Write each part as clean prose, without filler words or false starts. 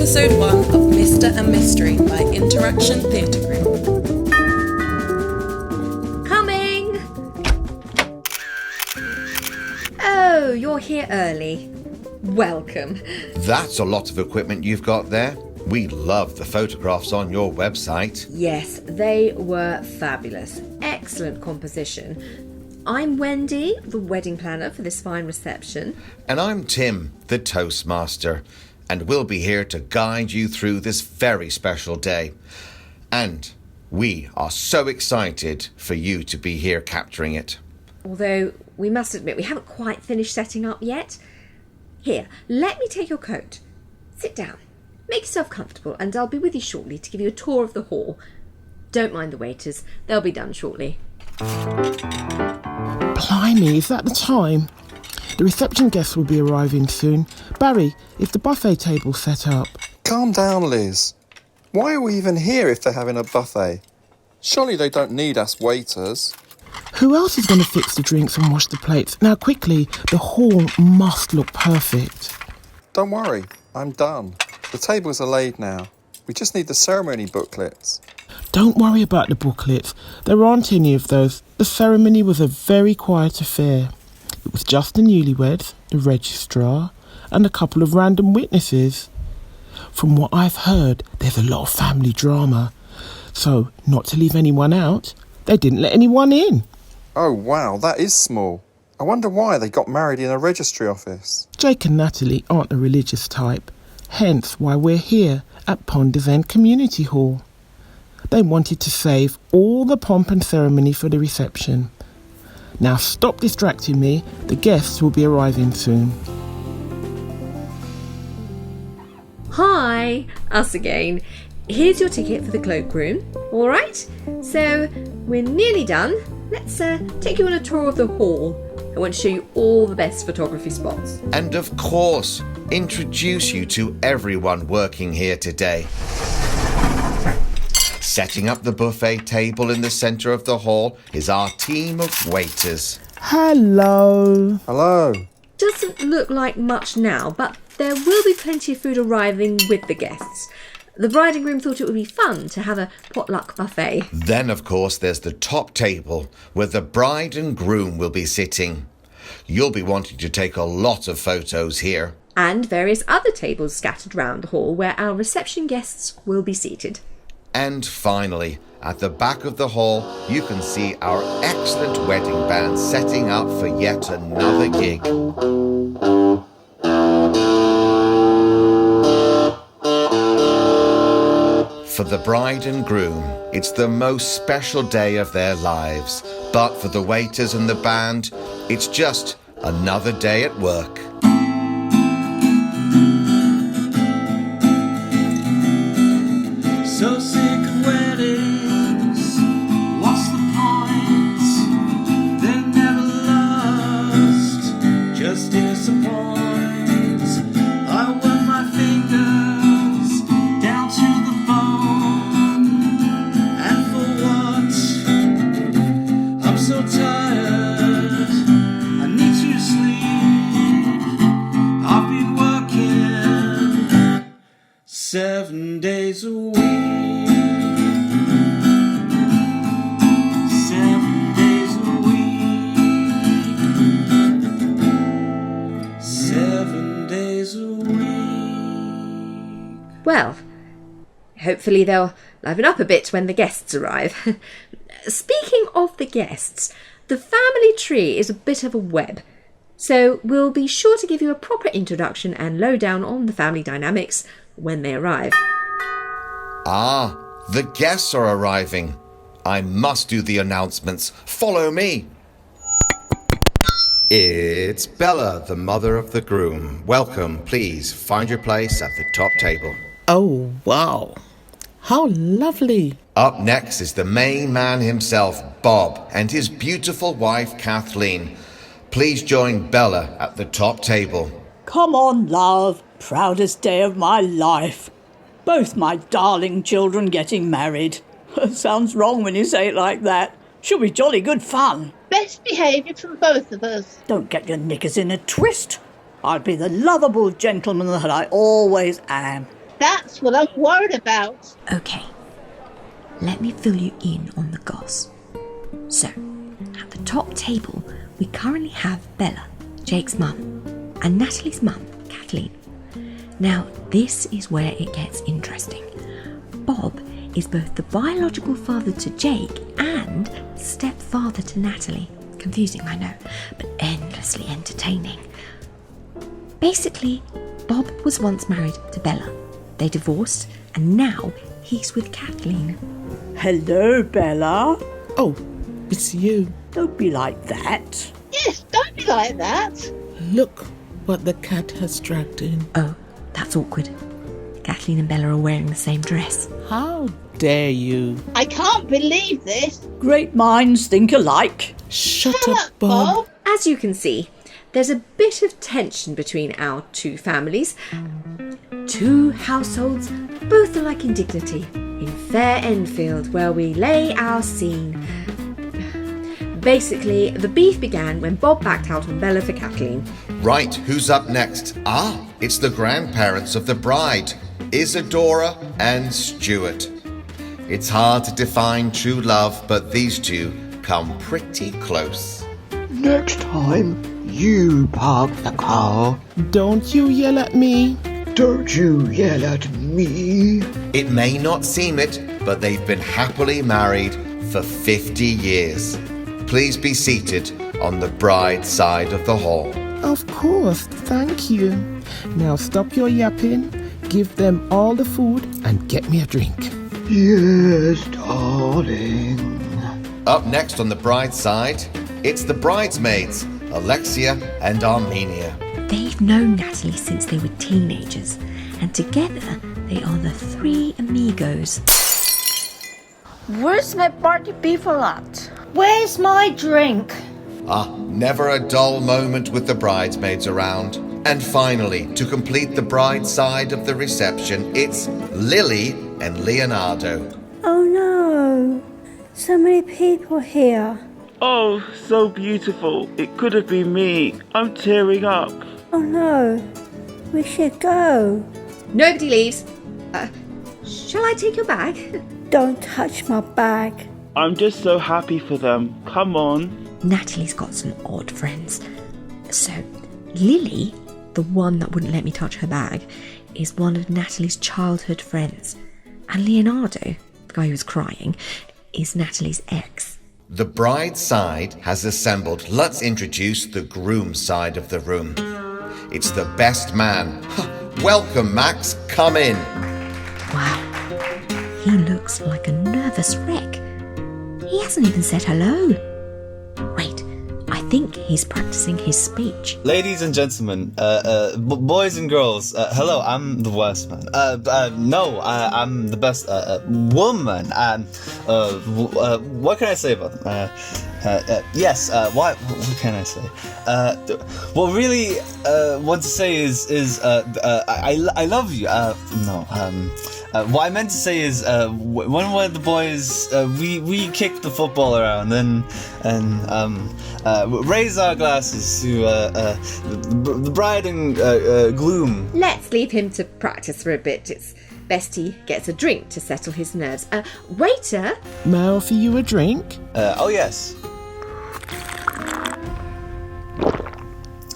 Episode 1 of Mr. and Mystery by Interaction Theatre Group. Coming! Oh, you're here early. Welcome. That's a lot of equipment you've got there. We love the photographs on your website. Yes, they were fabulous. Excellent composition. I'm Wendy, the wedding planner for this fine reception. And I'm Tim, the Toastmaster, and we'll be here to guide you through this very special day. And we are so excited for you to be here capturing it. Although, we must admit, we haven't quite finished setting up yet. Here, let me take your coat. Sit down. Make yourself comfortable, and I'll be with you shortly to give you a tour of the hall. Don't mind the waiters. They'll be done shortly. Blimey, is that the time? The reception guests will be arriving soon. Barry, is the buffet table set up? Calm down, Liz. Why are we even here if they're having a buffet? Surely they don't need us waiters. Who else is going to fix the drinks and wash the plates? Now quickly, the hall must look perfect. Don't worry, I'm done. The tables are laid now. We just need the ceremony booklets. Don't worry about the booklets. There aren't any of those. The ceremony was a very quiet affair. It was just the newlyweds, the registrar, and a couple of random witnesses. From what I've heard, there's a lot of family drama. So, not to leave anyone out, they didn't let anyone in. Oh wow, that is small. I wonder why they got married in a registry office. Jake and Natalie aren't the religious type. Hence why we're here at Ponders End Community Hall. They wanted to save all the pomp and ceremony for the reception. Now stop distracting me. The guests will be arriving soon. Hi, us again. Here's your ticket for the cloakroom. All right? So, we're nearly done. Let's take you on a tour of the hall. I want to show you all the best photography spots. And of course, introduce you to everyone working here today. Setting up the buffet table in the centre of the hall is our team of waiters. Hello. Hello. Doesn't look like much now, but there will be plenty of food arriving with the guests. The bride and groom thought it would be fun to have a potluck buffet. Then, of course, there's the top table where the bride and groom will be sitting. You'll be wanting to take a lot of photos here. And various other tables scattered round the hall where our reception guests will be seated. And finally, at the back of the hall, you can see our excellent wedding band setting up for yet another gig. For the bride and groom, it's the most special day of their lives. But for the waiters and the band, it's just another day at work. So sick of weddings, what's the point? They're never lost, just disappoint. I work my fingers down to the bone, and for what? I'm so tired, I need to sleep. I've been working 7 days a week. 7 days a week. 7 days a week. Well, hopefully they'll liven up a bit when the guests arrive. Speaking of the guests, the family tree is a bit of a web. So we'll be sure to give you a proper introduction and lowdown on the family dynamics when they arrive. Ah, the guests are arriving. I must do the announcements. Follow me. It's Bella, the mother of the groom. Welcome, please find your place at the top table. Oh, wow. How lovely. Up next is the main man himself, Bob, and his beautiful wife, Kathleen. Please join Bella at the top table. Come on, love. Proudest day of my life. Both my darling children getting married. Sounds wrong when you say it like that. Should be jolly good fun. Best behaviour from both of us. Don't get your knickers in a twist. I'll be the lovable gentleman that I always am. That's what I'm worried about. Okay, let me fill you in on the goss. So, at the top table, we currently have Bella, Jake's mum, and Natalie's mum, Kathleen. Now, this is where it gets interesting. Bob is both the biological father to Jake and stepfather to Natalie. Confusing, I know, but endlessly entertaining. Basically, Bob was once married to Bella. They divorced, and now he's with Kathleen. Hello, Bella. Oh, it's you. Don't be like that. Yes, don't be like that. Look what the cat has dragged in. Oh, that's awkward. Kathleen and Bella are wearing the same dress. How dare you? I can't believe this. Great minds think alike. Shut Shut up, Bob. As you can see, there's a bit of tension between our two families. Two households, both alike in dignity, in fair Enfield, where we lay our scene. Basically, the beef began when Bob backed out on Bella for Kathleen. Right, who's up next? It's the grandparents of the bride, Isadora and Stuart. It's hard to define true love, but these two come pretty close. Next time, you park the car. Don't you yell at me. Don't you yell at me. It may not seem it, but they've been happily married for 50 years. Please be seated on the bride's side of the hall. Of course, thank you. Now stop your yapping, give them all the food, and get me a drink. Yes, darling. Up next on the bride's side, it's the bridesmaids, Alexia and Armenia. They've known Natalie since they were teenagers, and together they are the three amigos. Where's my party people at? Where's my drink? Never a dull moment with the bridesmaids around. And finally, to complete the bride's side of the reception, it's Lily and Leonardo. Oh no, so many people here. Oh, so beautiful. It could have been me. I'm tearing up. Oh no, we should go. Nobody leaves. Shall I take your bag? Don't touch my bag. I'm just so happy for them. Come on. Natalie's got some odd friends. So, Lily, the one that wouldn't let me touch her bag, is one of Natalie's childhood friends. And Leonardo, the guy who was crying, is Natalie's ex. The bride's side has assembled. Let's introduce the groom side of the room. It's the best man. Welcome, Max. Come in. Wow, he looks like a nervous wreck. He hasn't even said hello. Wait, I think he's practicing his speech. Ladies and gentlemen, boys and girls, hello, I'm the worst man. No, I'm the best woman. What can I say about them? Yes, what can I say? What I really want to say is I love you. What I meant to say is when one of the boys we kicked the football around and raise our glasses to the bride and gloom. Let's leave him to practice for a bit. It's best he gets a drink to settle his nerves. Waiter! May I offer you a drink? Oh yes.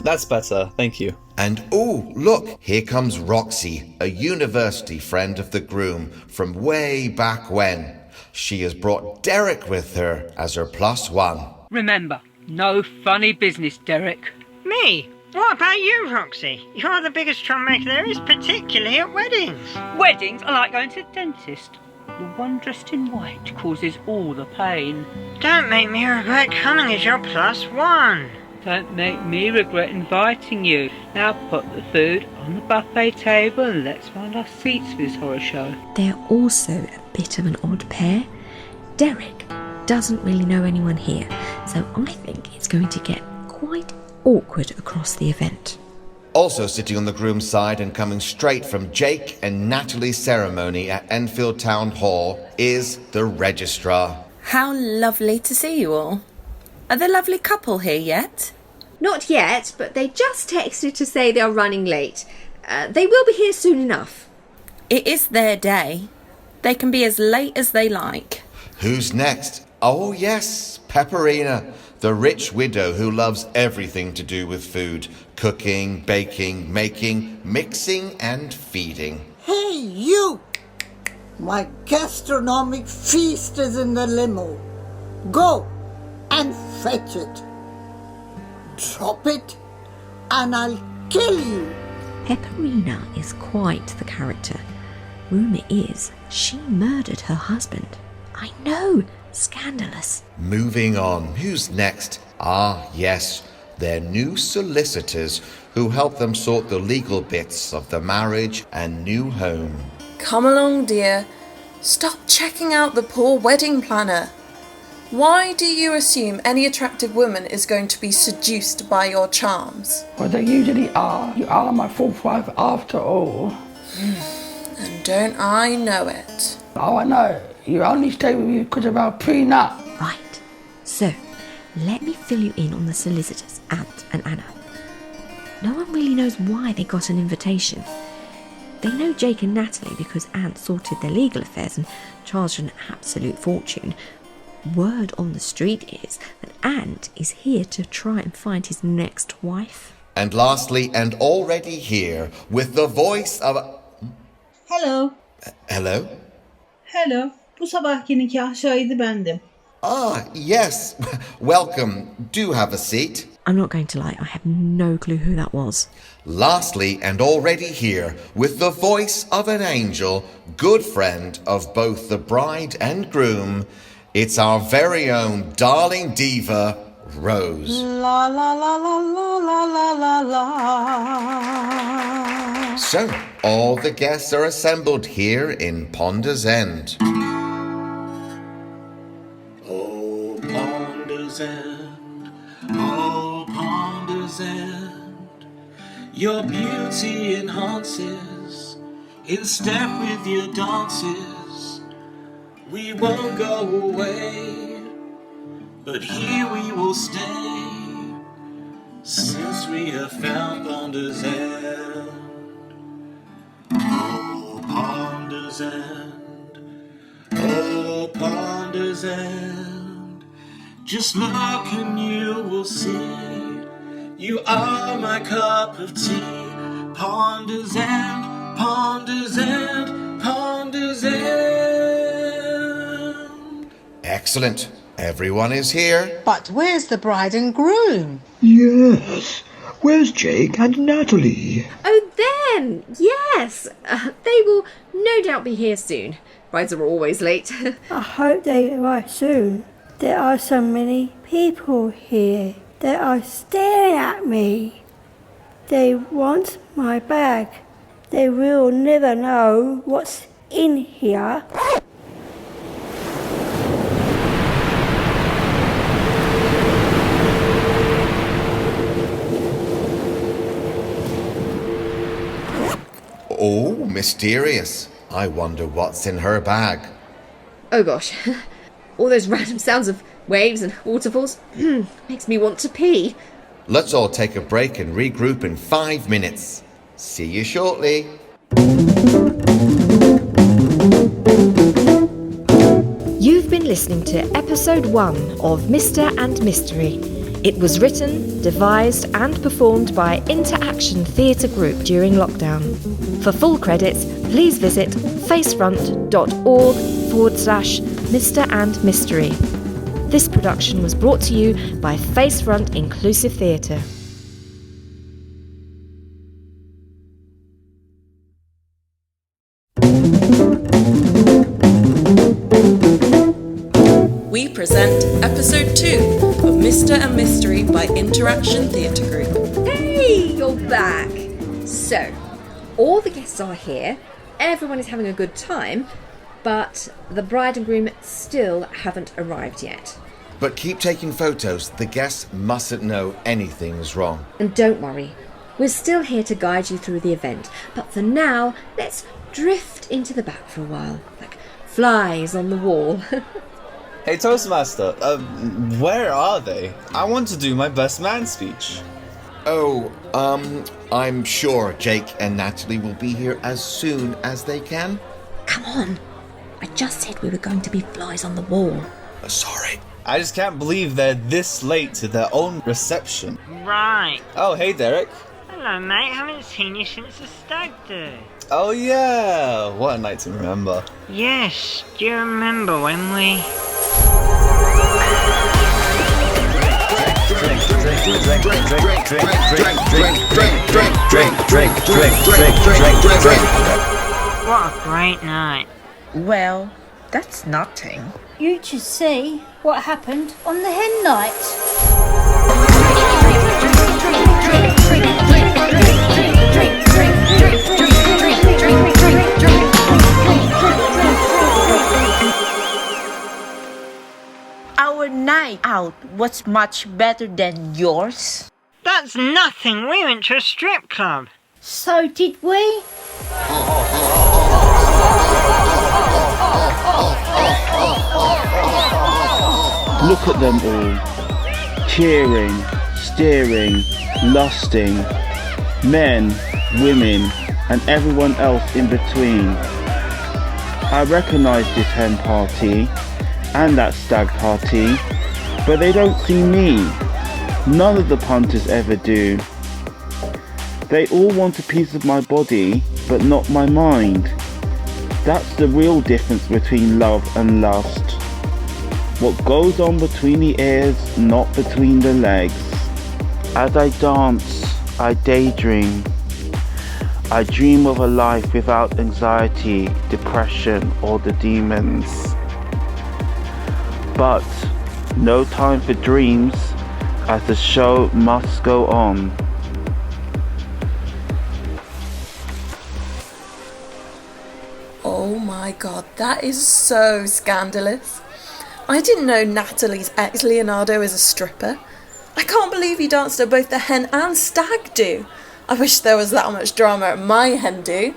That's better, thank you. And oh, look, here comes Roxy, a university friend of the groom from way back when. She has brought Derek with her as her +1. Remember, no funny business, Derek. Me? What about you, Roxy? You're the biggest troublemaker there is, particularly at weddings. Weddings are like going to the dentist. The one dressed in white causes all the pain. Don't make me regret coming as your +1. Don't make me regret inviting you. Now put the food on the buffet table and let's find our seats for this horror show. They're also a bit of an odd pair. Derek doesn't really know anyone here, so I think it's going to get quite awkward across the event. Also sitting on the groom's side and coming straight from Jake and Natalie's ceremony at Enfield Town Hall is the registrar. How lovely to see you all. Are the lovely couple here yet? Not yet, but they just texted to say they are running late. They will be here soon enough. It is their day. They can be as late as they like. Who's next? Oh, yes, Pepperina, the rich widow who loves everything to do with food. Cooking, baking, making, mixing and feeding. Hey, you! My gastronomic feast is in the limo. Go and fetch it. Drop it and I'll kill you. Pepperina is quite the character. Rumour is she murdered her husband. I know, scandalous. Moving on, who's next? Ah, yes, their new solicitors who help them sort the legal bits of the marriage and new home. Come along, dear. Stop checking out the poor wedding planner. Why do you assume any attractive woman is going to be seduced by your charms? Well, they usually are. You are my fourth wife after all. And don't I know it? Oh, I know. You only stay with me because of our prenup. Right. So, let me fill you in on the solicitors, Ant and Anna. No one really knows why they got an invitation. They know Jake and Natalie because Ant sorted their legal affairs and charged an absolute fortune. Word on the street is that Ant is here to try and find his next wife. And lastly, and already here, with the voice of... Hello. Hello? Hello. Bu sabahki nikah şahidi bendim. Ah, yes. Welcome. Do have a seat. I'm not going to lie, I have no clue who that was. Lastly, and already here, with the voice of an angel, good friend of both the bride and groom, it's our very own darling diva, Rose. La la la la la la la la la. So, all the guests are assembled here in Ponder's End. Oh, Ponder's End, oh, Ponder's End, your beauty enhances, in step with your dances. We won't go away, but here we will stay, since we have found Ponder's End. Oh, Ponder's End, oh, Ponder's End, just look and you will see, you are my cup of tea. Ponder's End, Ponder's End, Ponder's End. Excellent. Everyone is here. But where's the bride and groom? Yes. Where's Jake and Natalie? Oh, them! Yes! They will no doubt be here soon. Brides are always late. I hope they arrive soon. There are so many people here. They are staring at me. They want my bag. They will never know what's in here. Oh, mysterious. I wonder what's in her bag. Oh gosh. All those random sounds of waves and waterfalls makes me want to pee. Let's all take a break and regroup in 5 minutes. See you shortly. You've been listening to episode 1 of Mr. and Mystery. It was written, devised and performed by Interaction Theatre Group during lockdown. For full credits, please visit facefront.org/Mr. and Mystery. This production was brought to you by Facefront Inclusive Theatre. We present episode 2 of Mr. and Mystery by Interaction Theatre Group. Hey, you're back! So, all the guests are here, everyone is having a good time, but the bride and groom still haven't arrived yet. But keep taking photos. The guests mustn't know anything's wrong. And don't worry, we're still here to guide you through the event, but for now, let's drift into the back for a while, like flies on the wall. Hey Toastmaster, where are they? I want to do my best man speech. Oh, I'm sure Jake and Natalie will be here as soon as they can. Come on. I just said we were going to be flies on the wall. Sorry. I just can't believe they're this late to their own reception. Right. Oh, hey, Derek. Hello, mate. Haven't seen you since the stag do. Oh, yeah. What a night to remember. Yes. Do you remember when we... What a great night. Well, that's nothing. You should see what happened on the hen night. Our night out was much better than yours. That's nothing. We went to a strip club. So did we? Look at them all. Cheering, steering, lusting. Men, women, and everyone else in between. I recognise this hen party and that stag party, but they don't see me. None of the punters ever do. They all want a piece of my body, but not my mind. That's the real difference between love and lust. What goes on between the ears, not between the legs. As I dance, I daydream. I dream of a life without anxiety, depression, or the demons. But no time for dreams, as the show must go on. Oh my god, that is so scandalous. I didn't know Natalie's ex Leonardo is a stripper. I can't believe he danced at both the hen and stag do. I wish there was that much drama at my hen do.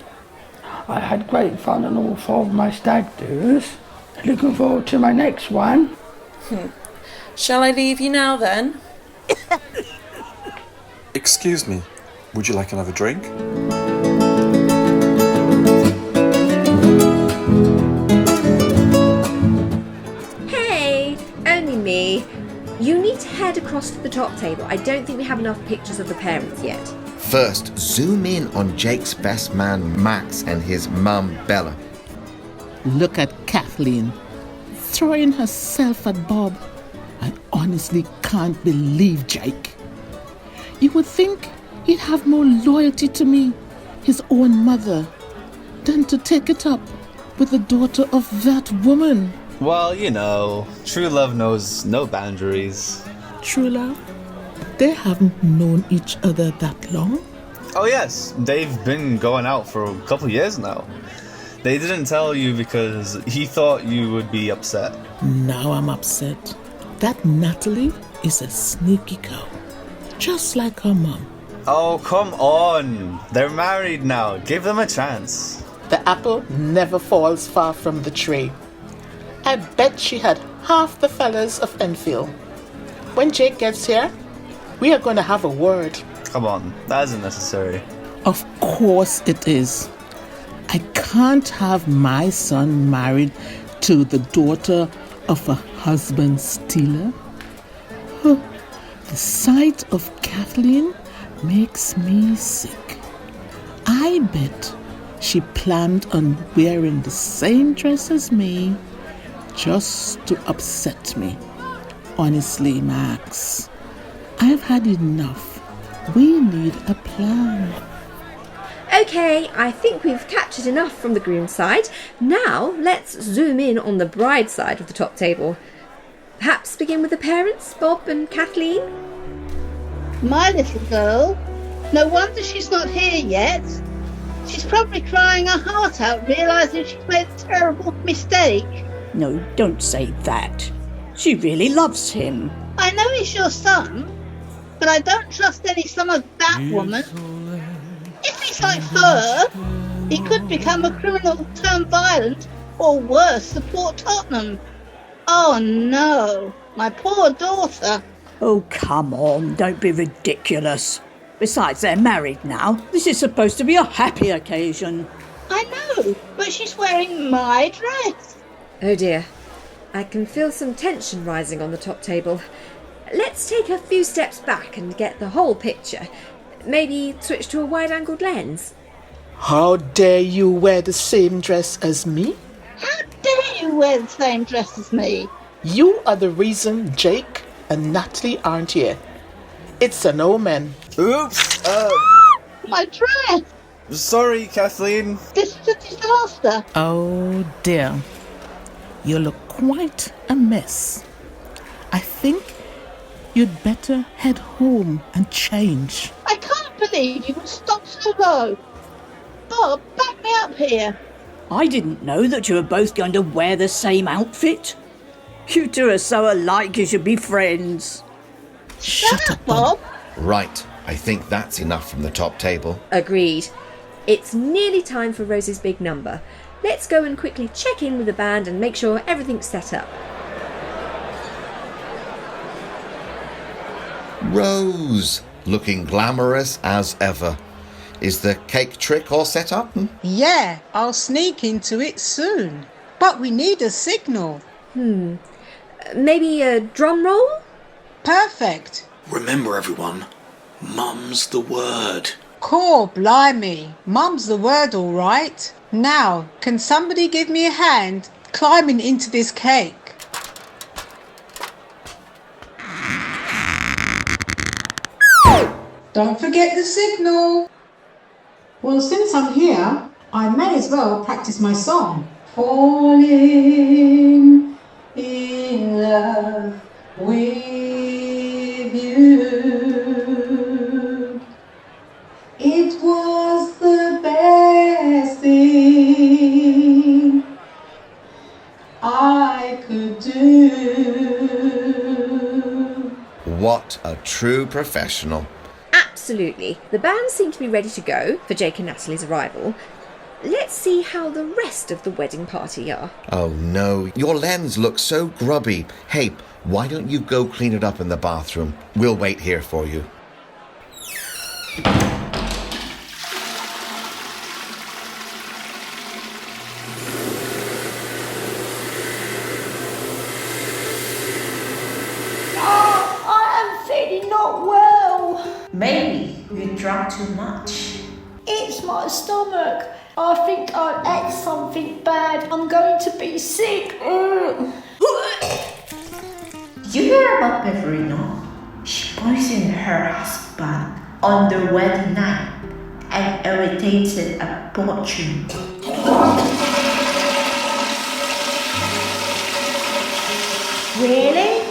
I had great fun on all 4 of my stag do's. Looking forward to my next one. Shall I leave you now then? Excuse me, would you like another drink? Hey, only me. You need to head across to the top table. I don't think we have enough pictures of the parents yet. First, zoom in on Jake's best man, Max, and his mum, Bella. Look at Kathleen, throwing herself at Bob. I honestly can't believe Jake. You would think he'd have more loyalty to me, his own mother, than to take it up with the daughter of that woman. Well, you know, true love knows no boundaries. True love? They haven't known each other that long? Oh yes, they've been going out for a couple years now. They didn't tell you because he thought you would be upset. Now I'm upset. That Natalie is a sneaky girl, just like her mom. Oh, come on. They're married now. Give them a chance. The apple never falls far from the tree. I bet she had half the fellas of Enfield. When Jake gets here, we are going to have a word. Come on, that isn't necessary. Of course it is. I can't have my son married to the daughter of a husband stealer. The sight of Kathleen makes me sick. I bet she planned on wearing the same dress as me just to upset me. Honestly, Max, I've had enough. We need a plan. Okay, I think we've captured enough from the groom side. Now, let's zoom in on the bride side of the top table. Perhaps begin with the parents, Bob and Kathleen? My little girl. No wonder she's not here yet. She's probably crying her heart out, realising she's made a terrible mistake. No, don't say that. She really loves him. I know he's your son, but I don't trust any son of that woman. If he's like her, he could become a criminal turned violent, or worse, support Tottenham. Oh no, my poor daughter. Oh, come on, don't be ridiculous. Besides, they're married now. This is supposed to be a happy occasion. I know, but she's wearing my dress. Oh dear. I can feel some tension rising on the top table. Let's take a few steps back and get the whole picture. Maybe switch to a wide-angled lens. How dare you wear the same dress as me? How dare you wear the same dress as me? You are the reason Jake and Natalie aren't here. It's an omen. Oops! My dress! Sorry, Kathleen. This is a disaster. Oh dear. You look quite a mess. I think you'd better head home and change. I can't believe you would stop so low. Bob, back me up here. I didn't know that you were both going to wear the same outfit. You two are so alike you should be friends. Shut up, Bob. Right, I think that's enough from the top table. Agreed. It's nearly time for Rose's big number. Let's go and quickly check in with the band and make sure everything's set up. Rose, looking glamorous as ever. Is the cake trick all set up? Yeah, I'll sneak into it soon. But we need a signal. Maybe a drum roll? Perfect. Remember, everyone, mum's the word. Cool, blimey. Mum's the word, all right. Now, can somebody give me a hand climbing into this cake? Don't forget the signal. Well, since I'm here, I may as well practice my song. Falling in love with you. It was the best thing I could do. What a true professional. Absolutely. The band seem to be ready to go for Jake and Natalie's arrival. Let's see how the rest of the wedding party are. Oh no, your lens looks so grubby. Hey, why don't you go clean it up in the bathroom? We'll wait here for you. Maybe you drank too much. It's my stomach. I think I ate something bad. I'm going to be sick. You hear about Peverino? She poisoned her husband on their wedding night and irritated a fortune. Really?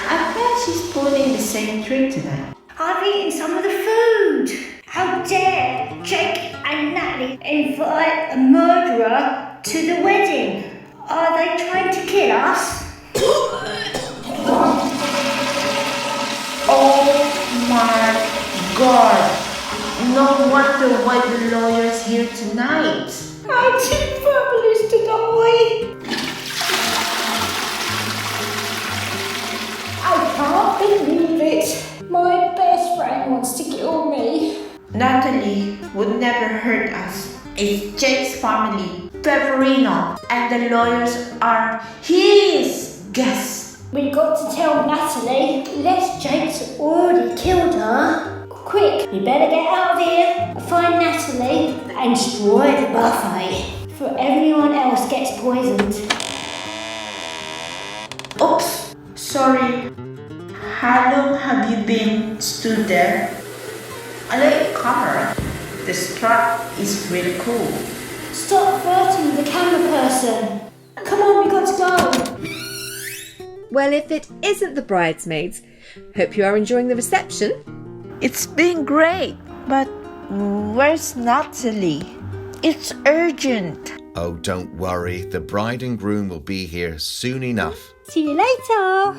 I bet she's pulling the same trick tonight. I've eaten some of the food. How dare Jake and Natalie invite a murderer to the wedding? Are they trying to kill us? Oh my God! No wonder why the lawyer's here tonight. Our two families to die. I can't believe it. My best friend wants to kill me. Natalie would never hurt us. It's Jake's family, Peverino, and the lawyers are his guests. We got to tell Natalie, unless Jake's already killed her. Quick, we better get out of here, find Natalie, and destroy the buffet. For everyone else gets poisoned. Oops, sorry. How long have you been stood there? I like the camera. The strap is really cool. Stop flirting with the camera person. Come on, we got to go. Well, if it isn't the bridesmaids, hope you are enjoying the reception. It's been great, but where's Natalie? It's urgent. Oh, don't worry. The bride and groom will be here soon enough. See you later.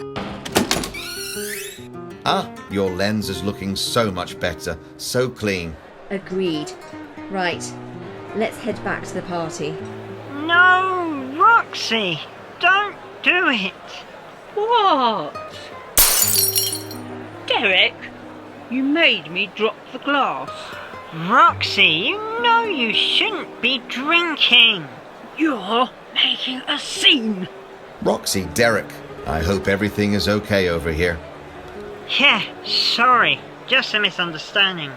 Ah, your lens is looking so much better. So clean. Agreed. Right, let's head back to the party. No, Roxy, don't do it. What? Derek, You made me drop the glass. Roxy, you know you shouldn't be drinking. You're making a scene. Roxy, Derek, I hope everything is okay over here. Yeah, sorry. Just a misunderstanding.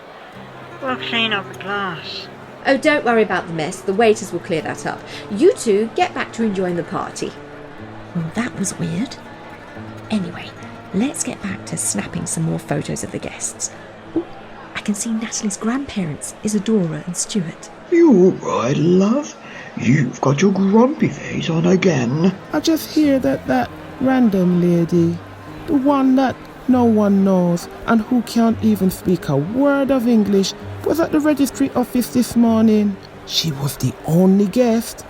We'll clean up the glass. Oh, don't worry about the mess. The waiters will clear that up. You two get back to enjoying the party. Well, that was weird. Anyway, let's get back to snapping some more photos of the guests. Ooh, I can see Natalie's grandparents, Isadora and Stuart. You all right, love? You've got your grumpy face on again. I just hear that random lady, the one that no one knows and who can't even speak a word of English, was at the registry office this morning. She was the only guest.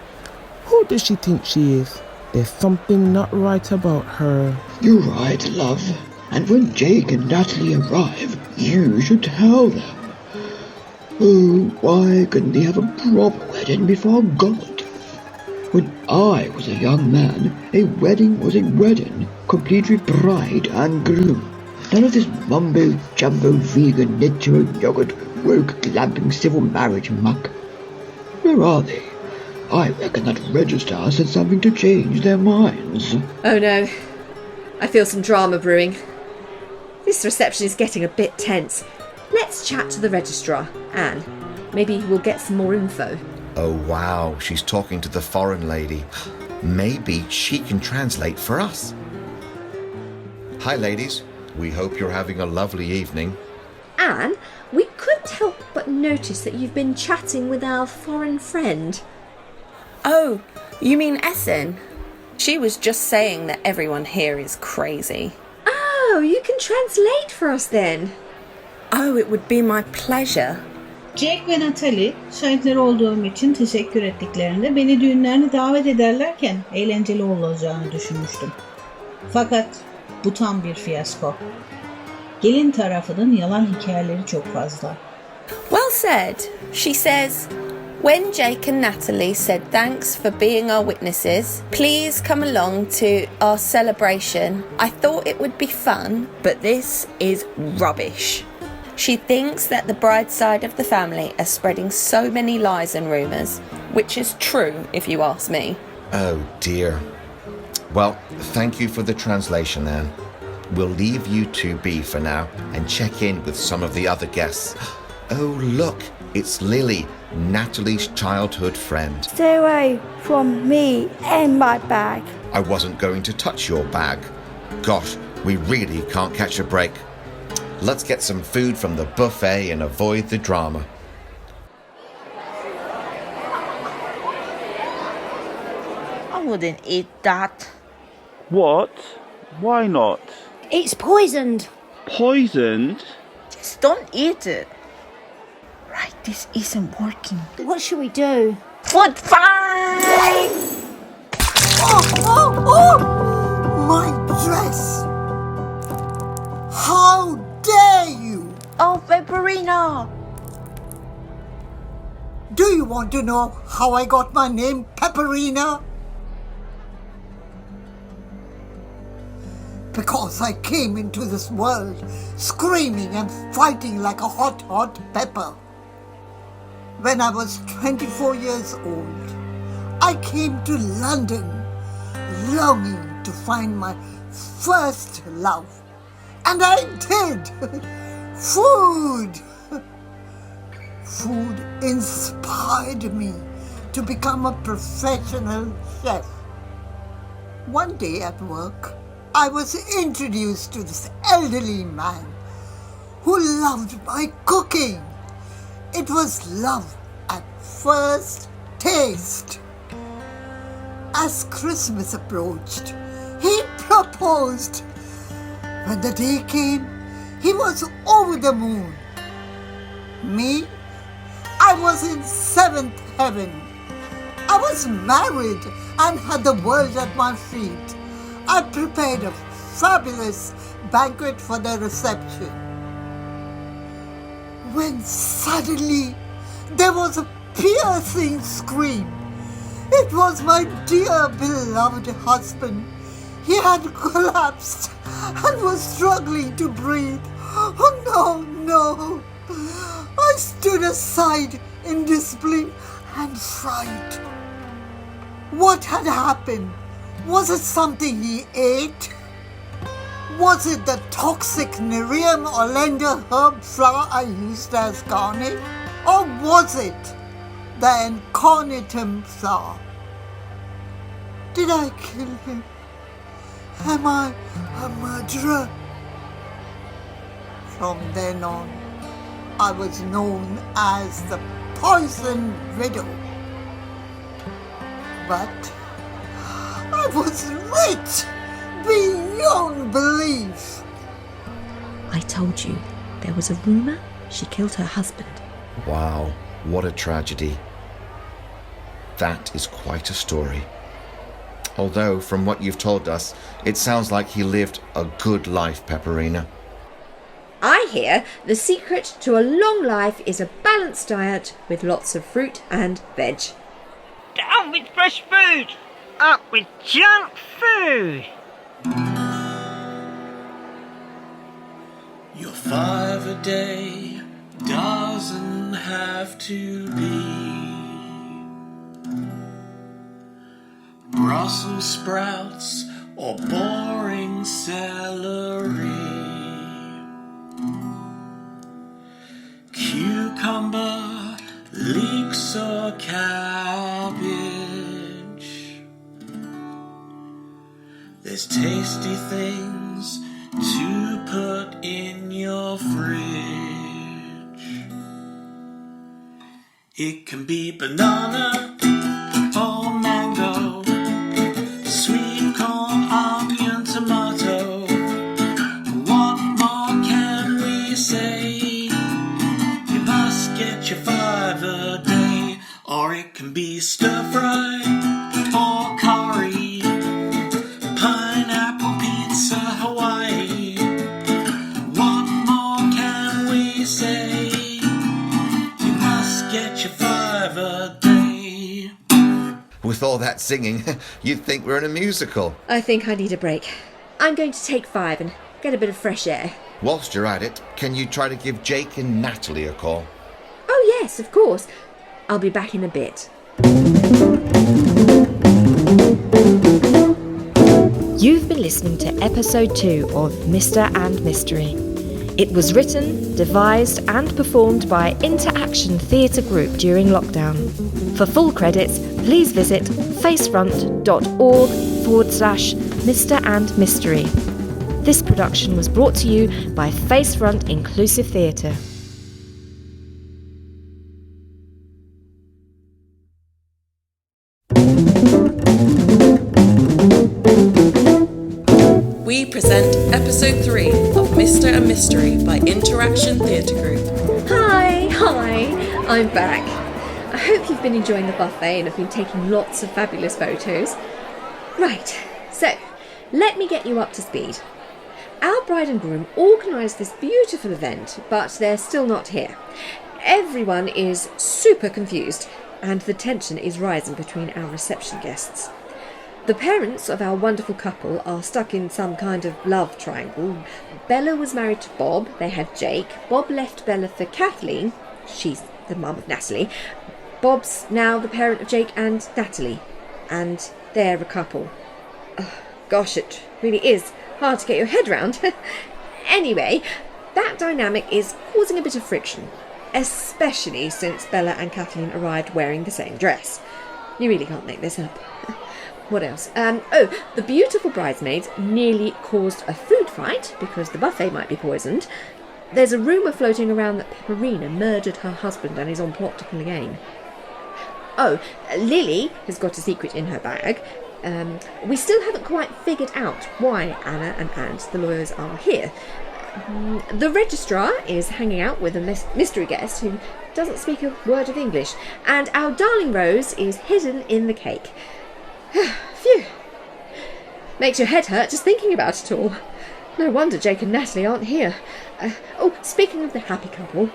Who does she think she is? There's something not right about her. You're right, love. And when Jake and Natalie arrive, you should tell them. Oh, why couldn't they have a proper wedding before God? When I was a young man, a wedding was a wedding, complete with bride and groom. None of this mumbo-jumbo vegan natural yogurt woke glamping civil marriage muck. Where are they? I reckon that registrar said something to change their minds. Oh no, I feel some drama brewing. This reception is getting a bit tense. Let's chat to the registrar, Anne. Maybe we'll get some more info. Oh wow, she's talking to the foreign lady. Maybe she can translate for us. Hi ladies, we hope you're having a lovely evening. Anne, we couldn't help but notice that you've been chatting with our foreign friend. Oh, you mean Essen? She was just saying that everyone here is crazy. Oh, you can translate for us then. Oh, it would be my pleasure. Jake ve Natalie, şahitleri olduğum için teşekkür ettiklerinde beni düğünlerine davet ederlerken eğlenceli olacağını düşünmüştüm. Fakat bu tam bir fiyasko. Gelin tarafının yalan hikayeleri çok fazla. Well said. She says, when Jake and Natalie said thanks for being our witnesses, please come along to our celebration. I thought it would be fun, but this is rubbish. She thinks that the bride's side of the family are spreading so many lies and rumours, which is true if you ask me. Oh dear. Well, thank you for the translation, Anne. We'll leave you two be for now and check in with some of the other guests. Oh look, it's Lily, Natalie's childhood friend. Stay away from me and my bag. I wasn't going to touch your bag. Gosh, we really can't catch a break. Let's get some food from the buffet and avoid the drama. I wouldn't eat that. What? Why not? It's poisoned. Poisoned? Just don't eat it. Right, this isn't working. What should we do? Food fight! Oh! My dress! How dare you! Oh, Pepperina! Do you want to know how I got my name, Pepperina? Because I came into this world screaming and fighting like a hot pepper. When I was 24 years old, I came to London longing to find my first love. And I did! Food! Food inspired me to become a professional chef. One day at work, I was introduced to this elderly man who loved my cooking. It was love at first taste. As Christmas approached, he proposed. When the day came, he was over the moon. Me, I was in seventh heaven. I was married and had the world at my feet. I prepared a fabulous banquet for the reception. When suddenly there was a piercing scream. It was my dear beloved husband. He had collapsed and was struggling to breathe. Oh no. I stood aside in disbelief and fright. What had happened? Was it something he ate? Was it the toxic Nerium Olenda herb flower I used as garnish? Or was it the Incarnatum flower? Did I kill him? Am I a murderer? From then on, I was known as the Poison Riddle. But I was rich beyond belief. I told you, there was a rumour she killed her husband. Wow, what a tragedy. That is quite a story. Although, from what you've told us, it sounds like he lived a good life, Pepperina. I hear the secret to a long life is a balanced diet with lots of fruit and veg. Down with fresh food! Up with junk food! Your 5 a day doesn't have to be Brussels sprouts or boring celery. Cucumber, leeks or cabbage. There's tasty things to put in your fridge. It can be banana or mango, sweet corn, onion, tomato. What more can we say? You must get your 5 a day. Or it can be stir fry or curry, pineapple pizza, Hawaii. What more can we say? You must get your 5 a day. With all that singing, you'd think we're in a musical. I think I need a break. I'm going to take 5 and get a bit of fresh air. Whilst you're at it, can you try to give Jake and Natalie a call? Oh yes, of course. I'll be back in a bit. You've been listening to episode 2 of Mr. and Mystery. It was written, devised and performed by Interaction Theatre Group during lockdown. For full credits, please visit facefront.org/Mr. and Mystery. This production was brought to you by Facefront Inclusive Theatre. We present episode 3 of Mr. and Mystery by Interaction Theatre Group. Hi, I'm back. I hope you've been enjoying the buffet and have been taking lots of fabulous photos. Right, so let me get you up to speed. Our bride and groom organised this beautiful event, but they're still not here. Everyone is super confused, and the tension is rising between our reception guests. The parents of our wonderful couple are stuck in some kind of love triangle. Bella was married to Bob, they had Jake. Bob left Bella for Kathleen, she's the mum of Natalie. Bob's now the parent of Jake and Natalie, and they're a couple. Oh, gosh, it really is hard to get your head round. Anyway, that dynamic is causing a bit of friction, especially since Bella and Kathleen arrived wearing the same dress. You really can't make this up. What else? The beautiful bridesmaids nearly caused a food fight because the buffet might be poisoned. There's a rumour floating around that Pepperina murdered her husband and is on plot to kill again. Oh, Lily has got a secret in her bag. We still haven't quite figured out why Anna and Ant, the lawyers, are here. The registrar is hanging out with a mystery guest who doesn't speak a word of English, and our darling Rose is hidden in the cake. Phew. Makes your head hurt just thinking about it all. No wonder Jake and Natalie aren't here. Speaking of the happy couple,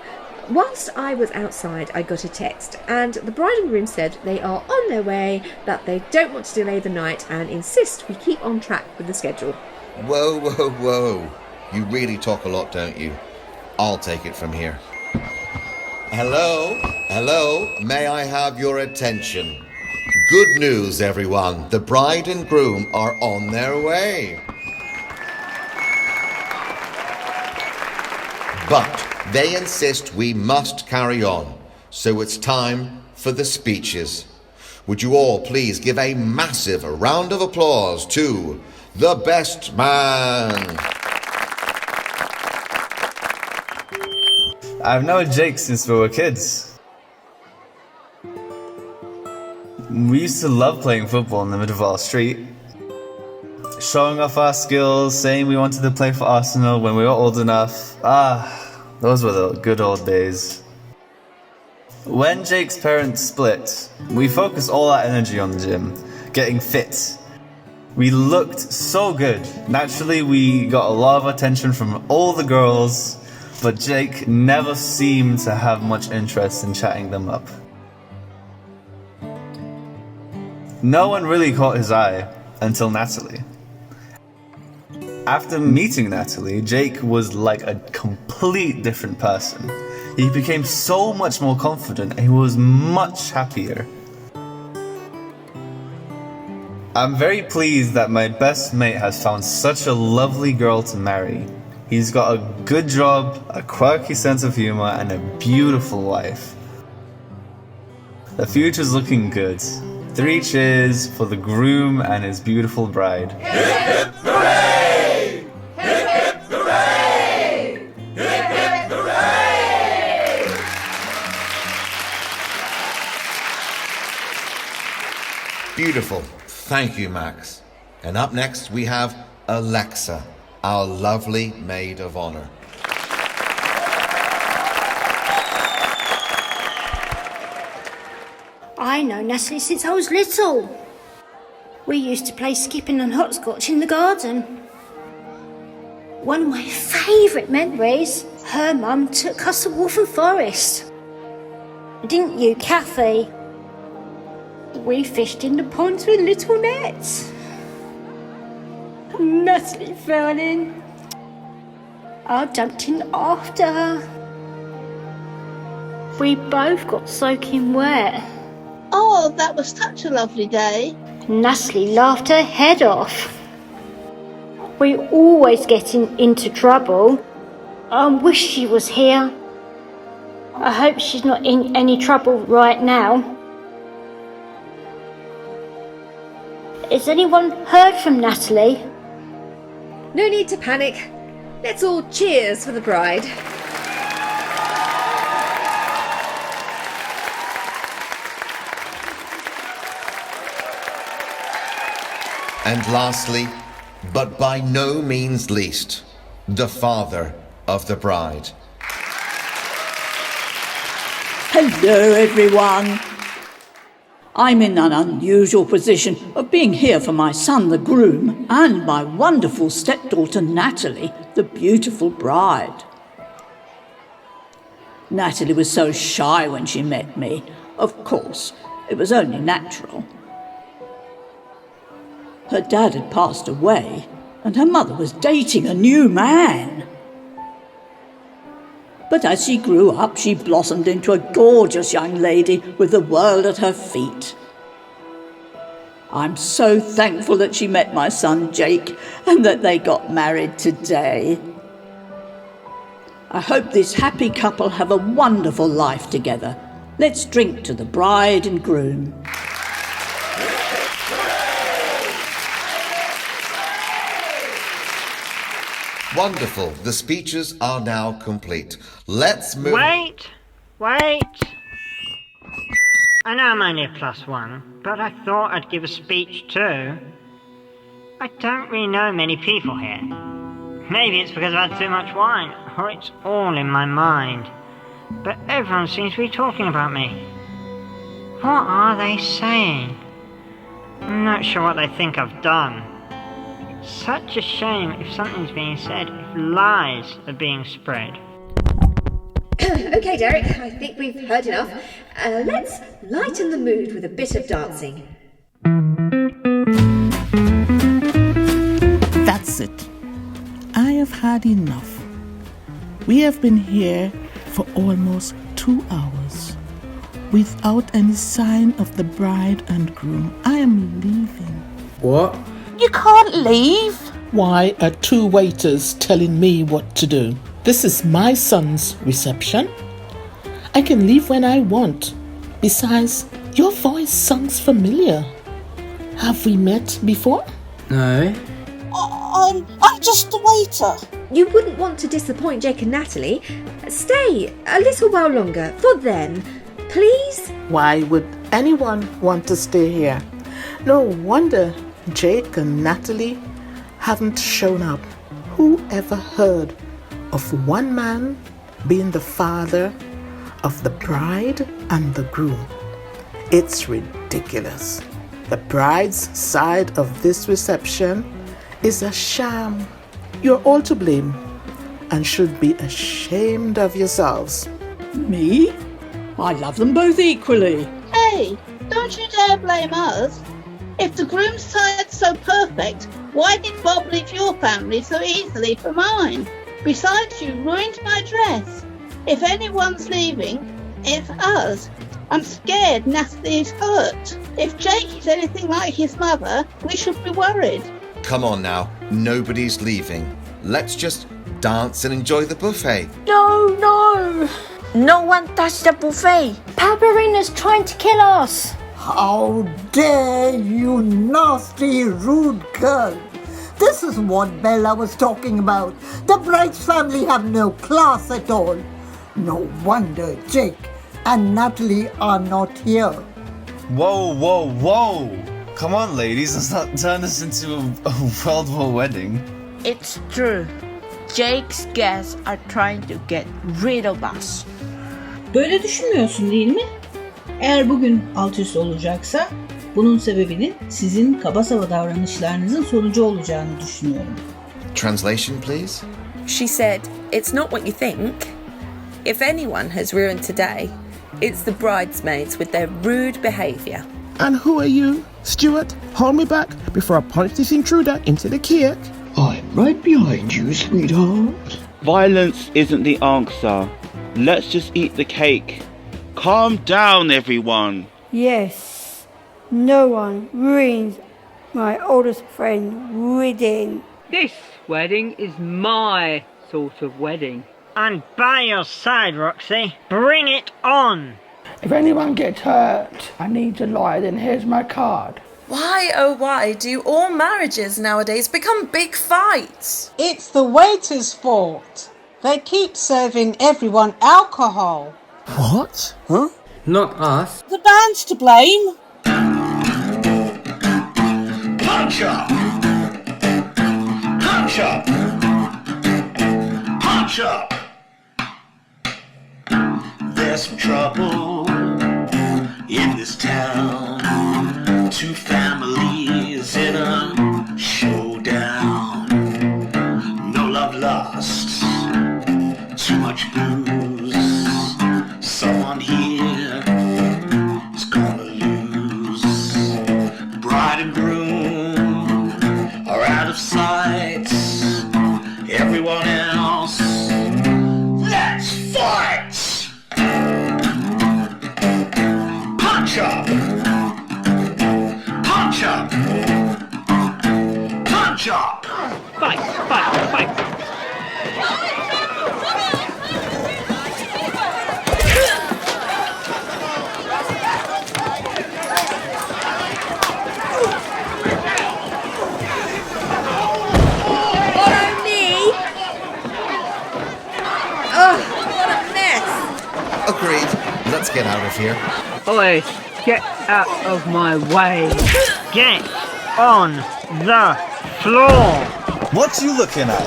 whilst I was outside I got a text, and the bride and groom said they are on their way, that they don't want to delay the night and insist we keep on track with the schedule. Whoa. You really talk a lot, don't you? I'll take it from here. Hello, may I have your attention? Good news, everyone. The bride and groom are on their way. But they insist we must carry on, so it's time for the speeches. Would you all please give a massive round of applause to the best man? I've known Jake since we were kids. We used to love playing football in the middle of our street. Showing off our skills, saying we wanted to play for Arsenal when we were old enough. Those were the good old days. When Jake's parents split, we focused all our energy on the gym, getting fit. We looked so good. Naturally, we got a lot of attention from all the girls, but Jake never seemed to have much interest in chatting them up. No one really caught his eye until Natalie. After meeting Natalie, Jake was like a complete different person. He became so much more confident and he was much happier. I'm very pleased that my best mate has found such a lovely girl to marry. He's got a good job, a quirky sense of humor, and a beautiful wife. The future's looking good. 3 cheers for the groom and his beautiful bride. Hip hip hooray! Hip hip hooray! Hip hip hooray! Beautiful. Thank you, Max. And up next we have Alexa, our lovely maid of honor. I know Natalie since I was little. We used to play skipping and hopscotch in the garden. One of my favourite memories, her mum took us to Waltham Forest. Didn't you, Kathy? We fished in the ponds with little nets. Natalie fell in. I jumped in after her. We both got soaking wet. Oh, that was such a lovely day. Natalie laughed her head off. We always get into trouble. I wish she was here. I hope she's not in any trouble right now. Has anyone heard from Natalie? No need to panic. Let's all cheers for the bride. And lastly, but by no means least, the father of the bride. Hello, everyone. I'm in an unusual position of being here for my son, the groom, and my wonderful stepdaughter, Natalie, the beautiful bride. Natalie was so shy when she met me. Of course, it was only natural. Her dad had passed away, and her mother was dating a new man. But as she grew up, she blossomed into a gorgeous young lady with the world at her feet. I'm so thankful that she met my son Jake and that they got married today. I hope this happy couple have a wonderful life together. Let's drink to the bride and groom. Wonderful. The speeches are now complete. Let's move... Wait! I know I'm only a +1, but I thought I'd give a speech too. I don't really know many people here. Maybe it's because I've had too much wine, or it's all in my mind. But everyone seems to be talking about me. What are they saying? I'm not sure what they think I've done. Such a shame if something's being said, if lies are being spread. Okay, Derek, I think we've heard enough. Let's lighten the mood with a bit of dancing. That's it. I have had enough. We have been here for almost 2 hours without any sign of the bride and groom. I am leaving. What? You can't leave. Why are 2 waiters telling me what to do? This is my son's reception. I can leave when I want. Besides, your voice sounds familiar. Have we met before? No. I'm just a waiter. You wouldn't want to disappoint Jake and Natalie. Stay a little while longer for them, please. Why would anyone want to stay here? No wonder Jake and Natalie haven't shown up. Who ever heard of one man being the father of the bride and the groom? It's ridiculous. The bride's side of this reception is a sham. You're all to blame and should be ashamed of yourselves. Me? I love them both equally. Hey, don't you dare blame us. If the groom's side's so perfect, why did Bob leave your family so easily for mine? Besides, you ruined my dress. If anyone's leaving, it's us. I'm scared Natalie's hurt. If Jake is anything like his mother, we should be worried. Come on now, nobody's leaving. Let's just dance and enjoy the buffet. No. No one touched the buffet. Paparina's trying to kill us. How dare you, nasty, rude girl. This is what Bella was talking about. The bride's family have no class at all. No wonder Jake and Natalie are not here. Whoa. Come on, ladies, let's not turn this into a World War wedding. It's true. Jake's guests are trying to get rid of us. Böyle düşünmüyorsun değil mi? Eğer bugün alt üst olacaksa bunun sebebinin sizin kaba saba davranışlarınızın sonucu olacağını düşünüyorum. Translation, please? She said, "It's not what you think. If anyone has ruined today, it's the bridesmaids with their rude behaviour." And who are you? Stuart, hold me back before I punch this intruder into the cake. I'm right behind you, sweetheart. Violence isn't the answer. Let's just eat the cake. Calm down, everyone. Yes, no one ruins my oldest friend wedding. This wedding is my sort of wedding. I'm by your side, Roxy. Bring it on. If anyone gets hurt and needs a lawyer, then here's my card. Why, oh why, do all marriages nowadays become big fights? It's the waiters' fault. They keep serving everyone alcohol. What? Huh? Not us. The band's to blame. Punch up! Punch up! Punch up! There's some trouble in this town. 2 families in a showdown. No love lost, too much booze. Someone here is gonna lose. Bride and groom are out of sight. Everyone else, let's fight! Punch up! Punch up! Punch up! Fight! Follow me! Oh, what a mess! Agreed. Let's get out of here. Boys, get out of my way. Get on the floor. What you looking at?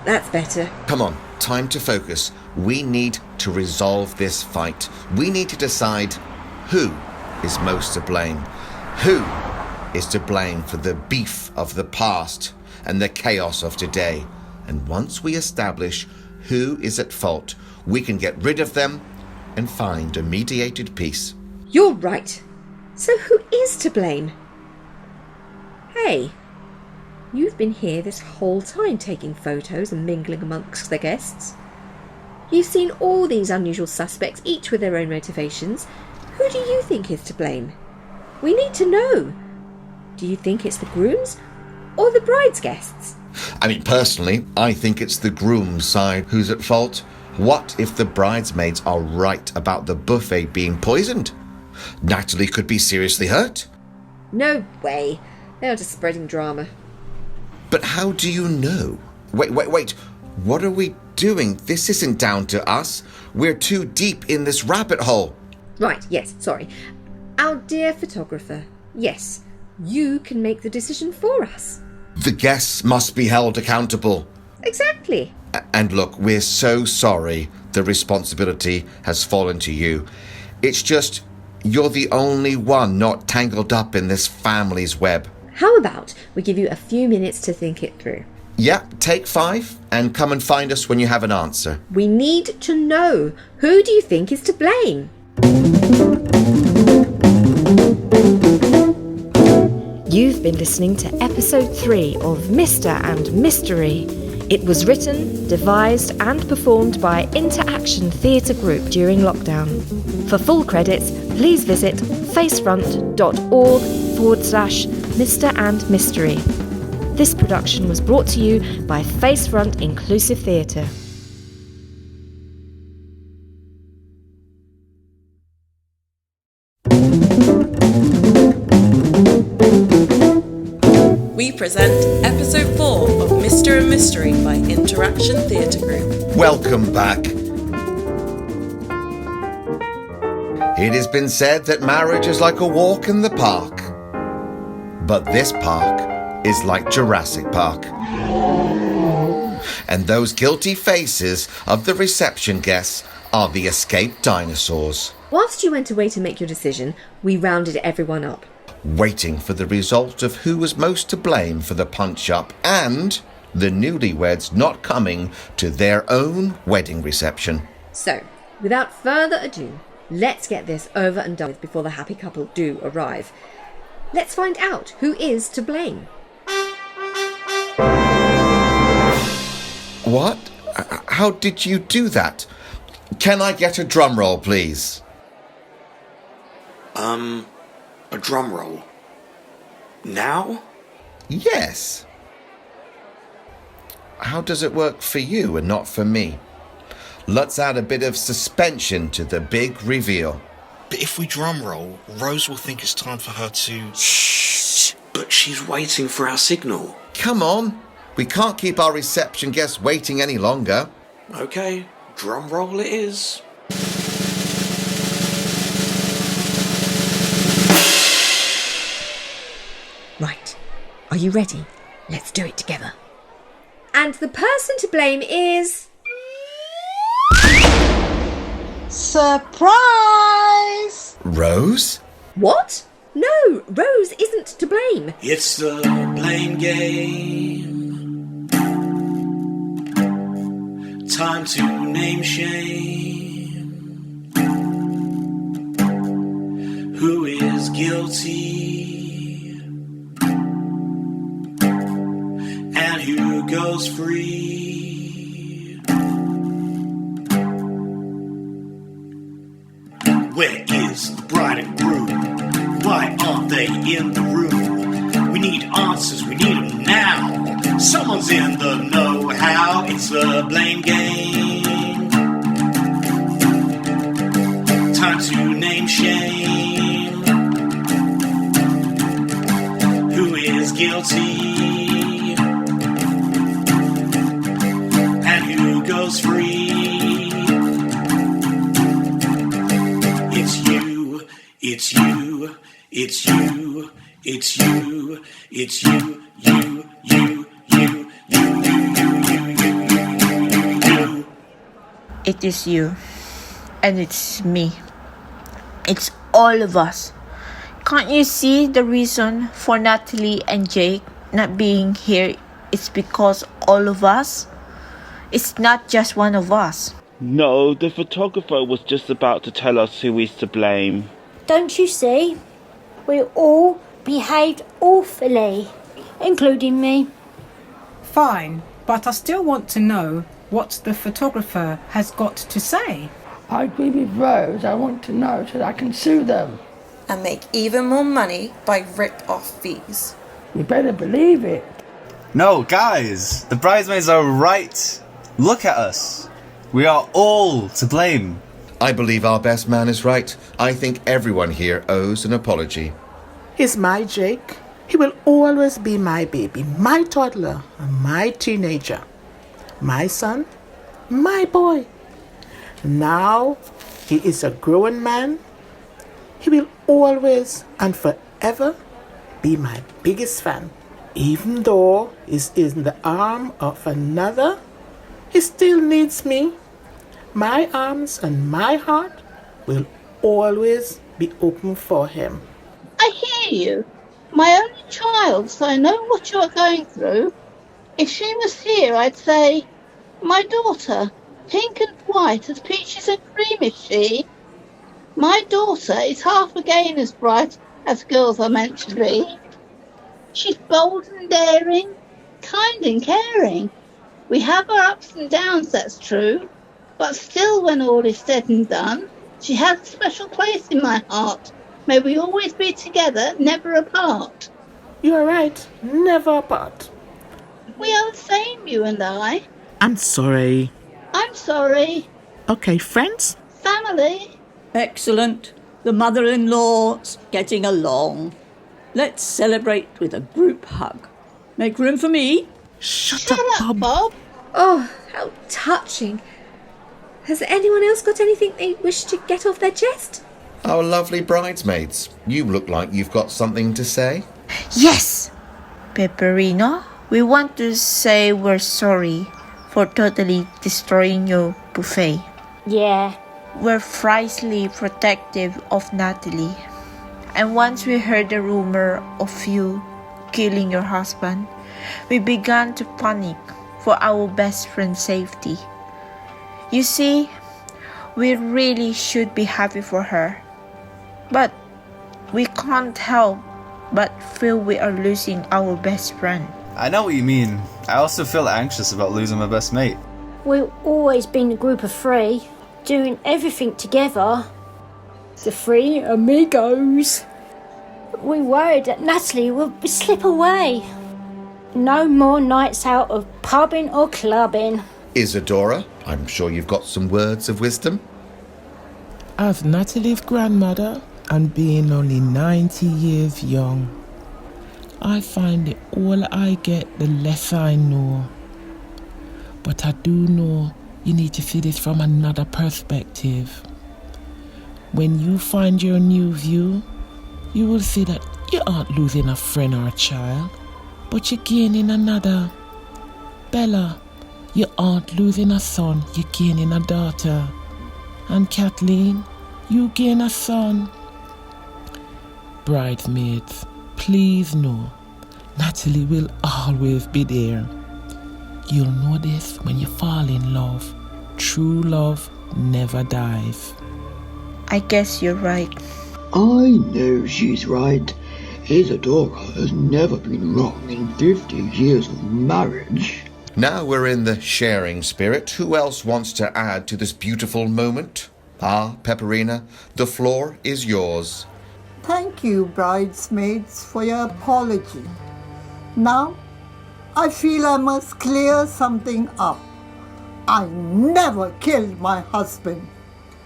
That's better. Come on, time to focus. We need to resolve this fight. We need to decide who is most to blame. Who is to blame for the beef of the past and the chaos of today. And once we establish who is at fault, we can get rid of them and find a mediated peace. You're right. So who is to blame? Hey, You've been here this whole time taking photos and mingling amongst the guests. You've seen all these unusual suspects, each with their own motivations. Who do you think is to blame? We need to know. Do you think it's the grooms or the bride's guests? I mean, personally, I think it's the groom's side who's at fault. What if the bridesmaids are right about the buffet being poisoned? Natalie could be seriously hurt. No way. They're just spreading drama. But how do you know? Wait. What are we doing? This isn't down to us. We're too deep in this rabbit hole. Right, yes, sorry. Our dear photographer, yes, you can make the decision for us. The guests must be held accountable. Exactly. And look, we're so sorry the responsibility has fallen to you. It's just, you're the only one not tangled up in this family's web. How about we give you a few minutes to think it through? Yeah, take 5 and come and find us when you have an answer. We need to know. Who do you think is to blame? You've been listening to episode 3 of Mr. and Mystery. It was written, devised and performed by Interaction Theatre Group during lockdown. For full credits, please visit facefront.org/Mr. and Mystery. This production was brought to you by Facefront Inclusive Theatre. We present episode 4 of Mr. and Mystery by Interaction Theatre Group. Welcome back. It has been said that marriage is like a walk in the park. But this park is like Jurassic Park. And those guilty faces of the reception guests are the escaped dinosaurs. Whilst you went away to make your decision, we rounded everyone up. Waiting for the result of who was most to blame for the punch-up and the newlyweds not coming to their own wedding reception. So, without further ado, let's get this over and done with before the happy couple do arrive. Let's find out who is to blame. What? How did you do that? Can I get a drum roll, please? A drum roll? Now? Yes. How does it work for you and not for me? Let's add a bit of suspension to the big reveal. But if we drum roll, Rose will think it's time for her to... Shh! But she's waiting for our signal. Come on. We can't keep our reception guests waiting any longer. Okay, drum roll it is. Right. Are you ready? Let's do it together. And the person to blame is... Surprise! Rose? What? No, Rose isn't to blame. It's the blame game. Time to name shame. Who is guilty? And who goes free? Where is the bride and groom? Why aren't they in the room? We need answers, we need them now. Someone's in the know-how. It's the blame game. Time to name shame. Who is guilty? And who goes free? It's you, it's you, it's you, it's you, it's you, you. It is you. And it's me. It's all of us. Can't you see the reason for Natalie and Jake not being here is because all of us? It's not just one of us. No, the photographer was just about to tell us who is to blame. Don't you see? We all behaved awfully, including me. fine, but I still want to know what the photographer has got to say. I agree with Rose. I want to know so that I can sue them. And make even more money by rip-off fees. You better believe it. No, guys, the bridesmaids are right. Look at us. We are all to blame. I believe our best man is right. I think everyone here owes an apology. He's my Jake. He will always be my baby, my toddler, and my teenager. My son, my boy. Now he is a grown man. He will always and forever be my biggest fan. Even though he's in the arm of another, he still needs me. My arms and my heart will always be open for him. I hear you. My only child, so I know what you are going through. If she was here, I'd say, my daughter, pink and white as peaches and cream is she. My daughter is half again as bright as girls are meant to be. She's bold and daring, kind and caring. We have our ups and downs, that's true. But still, when all is said and done, she has a special place in my heart. May we always be together, never apart. You are right, never apart. We are the same, you and I. I'm sorry. I'm sorry. Okay, friends? Family. Excellent. The mother-in-law's getting along. Let's celebrate with a group hug. Make room for me. Shut up, Bob. Oh, how touching. Has anyone else got anything they wish to get off their chest? Our lovely bridesmaids, you look like you've got something to say. Yes! Pepperino, we want to say we're sorry for totally destroying your buffet. Yeah. We're fiercely protective of Natalie. And once we heard the rumor of you killing your husband, we began to panic for our best friend's safety. You see, we really should be happy for her. But we can't help but feel we are losing our best friend. I know what you mean. I also feel anxious about losing my best mate. We've always been a group of three, doing everything together. The three amigos. We worried that Natalie would slip away. No more nights out of pubbing or clubbing. Isadora, I'm sure you've got some words of wisdom. As Natalie's grandmother, and being only 90 years young, I find the older I get, the less I know. But I do know you need to see this from another perspective. When you find your new view, you will see that you aren't losing a friend or a child, but you're gaining another. Bella, you aren't losing a son, you're gaining a daughter. And Kathleen, you gain a son. Bridesmaids, please know, Natalie will always be there. You'll know this when you fall in love. True love never dies. I guess you're right. I know she's right. Isadora has never been wrong in 50 years of marriage. Now we're in the sharing spirit. Who else wants to add to this beautiful moment? Ah, Pepperina, the floor is yours. Thank you, bridesmaids, for your apology. Now, I feel I must clear something up. I never killed my husband.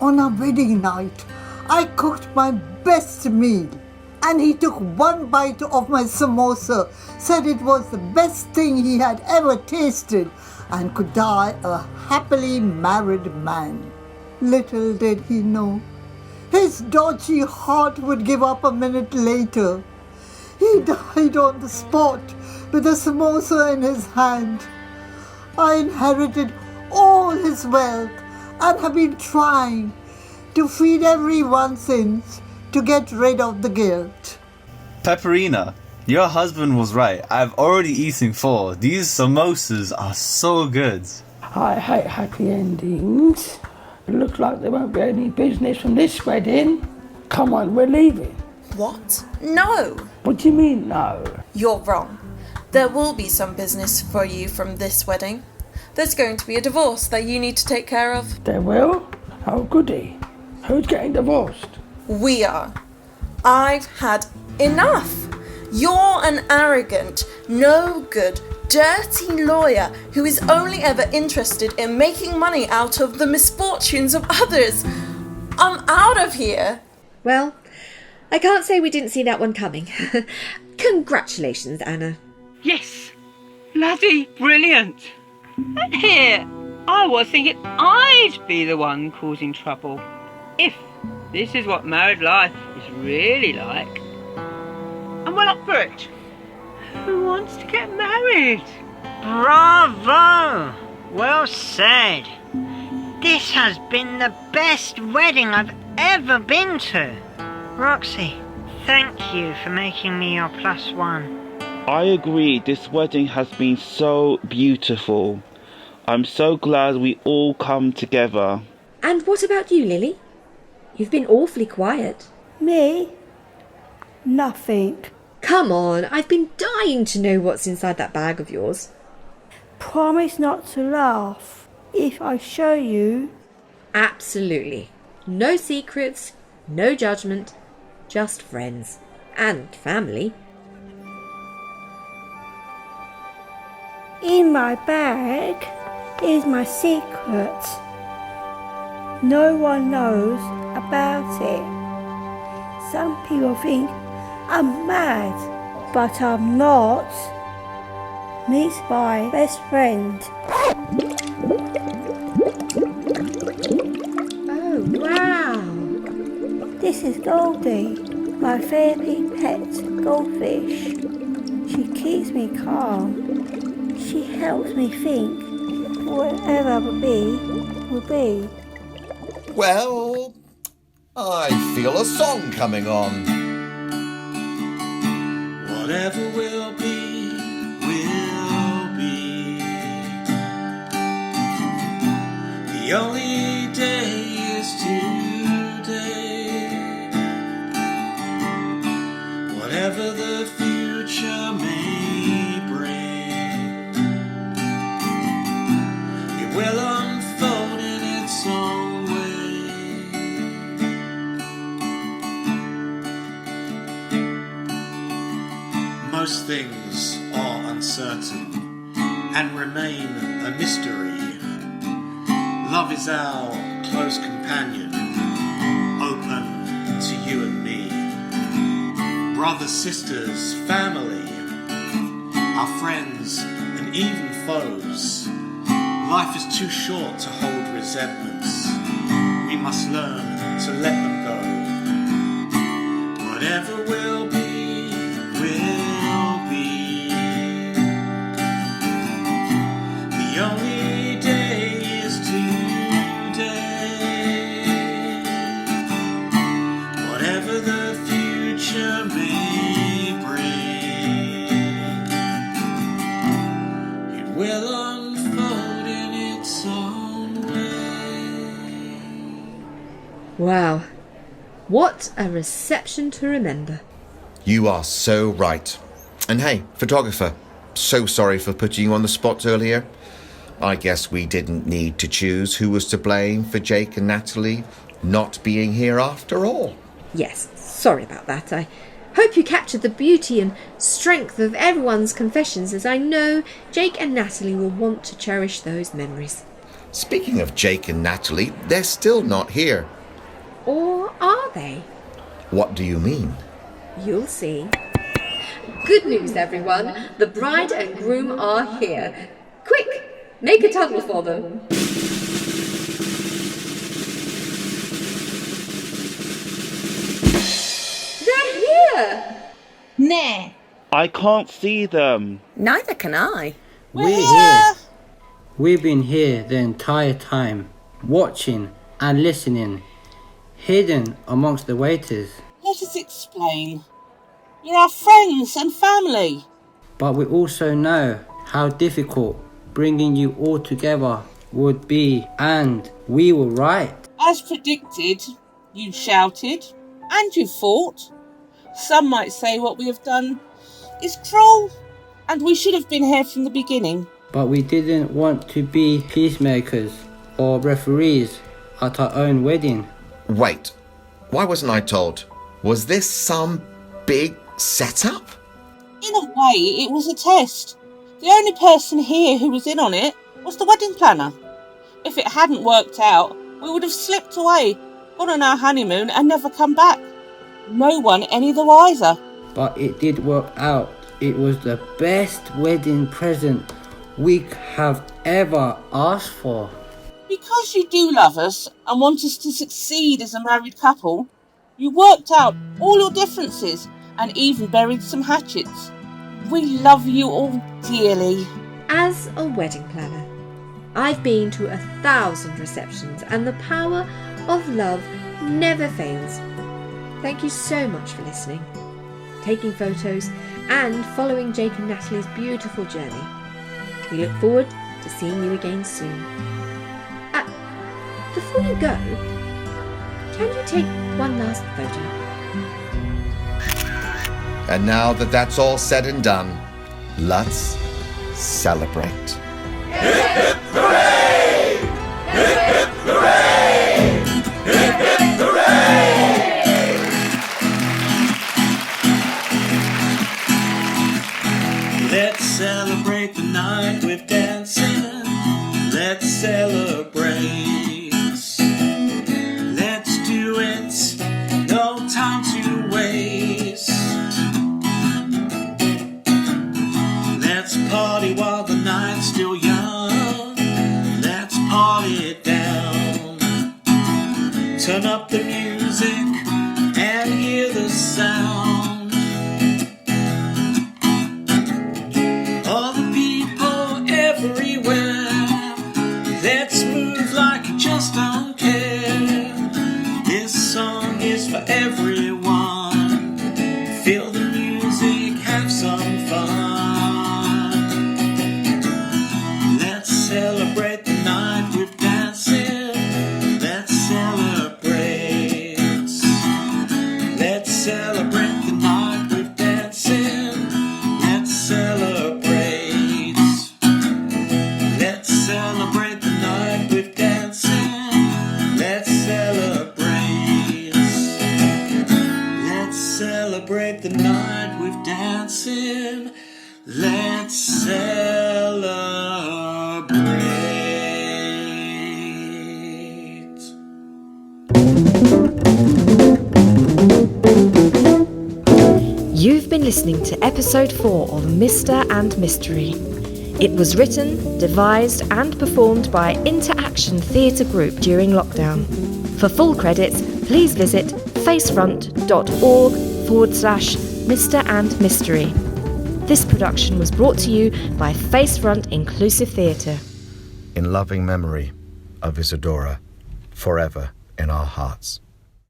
On our wedding night, I cooked my best meal, and he took one bite of my samosa, said it was the best thing he had ever tasted, and could die a happily married man. Little did he know, his dodgy heart would give up a minute later. He died on the spot with a samosa in his hand. I inherited all his wealth and have been trying to feed everyone since to get rid of the guilt. Pepperina, your husband was right. I've already eaten 4. These samosas are so good. I hate happy endings. It looks like there won't be any business from this wedding. Come on, we're leaving. What? No! What do you mean, no? You're wrong. There will be some business for you from this wedding. There's going to be a divorce that you need to take care of. There will? Oh, goody. Who's getting divorced? We are. I've had enough. You're an arrogant, no good, dirty lawyer who is only ever interested in making money out of the misfortunes of others. I'm out of here. Well, I can't say we didn't see that one coming. Congratulations, Anna. Yes, bloody brilliant. And here, I was thinking I'd be the one causing trouble. If this is what married life is really like. I'm well up for it. Who wants to get married? Bravo! Well said. This has been the best wedding I've ever been to. Roxy, thank you for making me your +1. I agree, this wedding has been so beautiful. I'm so glad we all come together. And what about you, Lily? You've been awfully quiet. Me? Nothing. Come on, I've been dying to know what's inside that bag of yours. Promise not to laugh if I show you. Absolutely. No secrets, no judgment, just friends and family. In my bag is my secret. No one knows about it. Some people think I'm mad, but I'm not. Meet my best friend. Oh, wow. This is Goldie, my fairy pet goldfish. She keeps me calm. She helps me think whatever will be. Well, I feel a song coming on. Whatever will be, will be. The only day is today. Whatever the future may bring, it will unfold in its own way. Most things are uncertain and remain a mystery. Love is our close companion, open to you and me. Brothers, sisters, family, our friends and even foes. Life is too short to hold resentments. We must learn to let them go. Whatever will be, will be. The only day is today. Whatever the future may bring, it will unfold in its own way. Wow. What a reception to remember. You are so right. And hey, photographer, so sorry for putting you on the spot earlier. I guess we didn't need to choose who was to blame for Jake and Natalie not being here after all. Yes, sorry about that. I hope you captured the beauty and strength of everyone's confessions, as I know Jake and Natalie will want to cherish those memories. Speaking of Jake and Natalie, they're still not here. Or are they? What do you mean? You'll see. Good news, everyone. The bride and groom are here. Quick, make a tunnel for them. They're here! Nah. I can't see them. Neither can I. We're here. We've been here the entire time, watching and listening, hidden amongst the waiters. Let us explain. You're our friends and family. But we also know how difficult bringing you all together would be, and we were right. As predicted, you shouted and you fought. Some might say what we have done is cruel And we should have been here from the beginning. But we didn't want to be peacemakers or referees at our own wedding. Wait, why wasn't I told? Was this some big setup? In a way, it was a test. The only person here who was in on it was the wedding planner. If it hadn't worked out, we would have slipped away, gone on our honeymoon and never come back. No one any the wiser. But it did work out. It was the best wedding present we have ever asked for. Because you do love us and want us to succeed as a married couple, you worked out all your differences and even buried some hatchets. We love you all dearly. As a wedding planner, I've been to 1,000 receptions and the power of love never fails. Thank you so much for listening, taking photos and following Jake and Natalie's beautiful journey. We look forward to seeing you again soon. Before you go, can you take one last photo? And now that that's all said and done, let's celebrate. Hip hip hooray! Hip hip hooray! Hip hip hooray! Let's celebrate the night with dancing. Let's celebrate. Let's do it. No time to waste. Let's party while the night's still young. Let's party it down. Turn up the music and hear the sound. All the people everywhere. Let's move like you just don't care. This song is for everyone. Feel the music, have some fun. Let's celebrate the night with dancing. Let's celebrate. Let's celebrate the night with dancing. Let's celebrate. Let's celebrate the night with dancing. Let's celebrate. Let's celebrate the night with dancing. Let's celebrate. You've been listening to episode 4 of Mr. and Mystery. It was written, devised and performed by Interaction Theatre Group during lockdown. For full credits, please visit facefront.org/Mr. and Mystery. This production was brought to you by Facefront Inclusive Theatre. In loving memory of Isadora, forever in our hearts.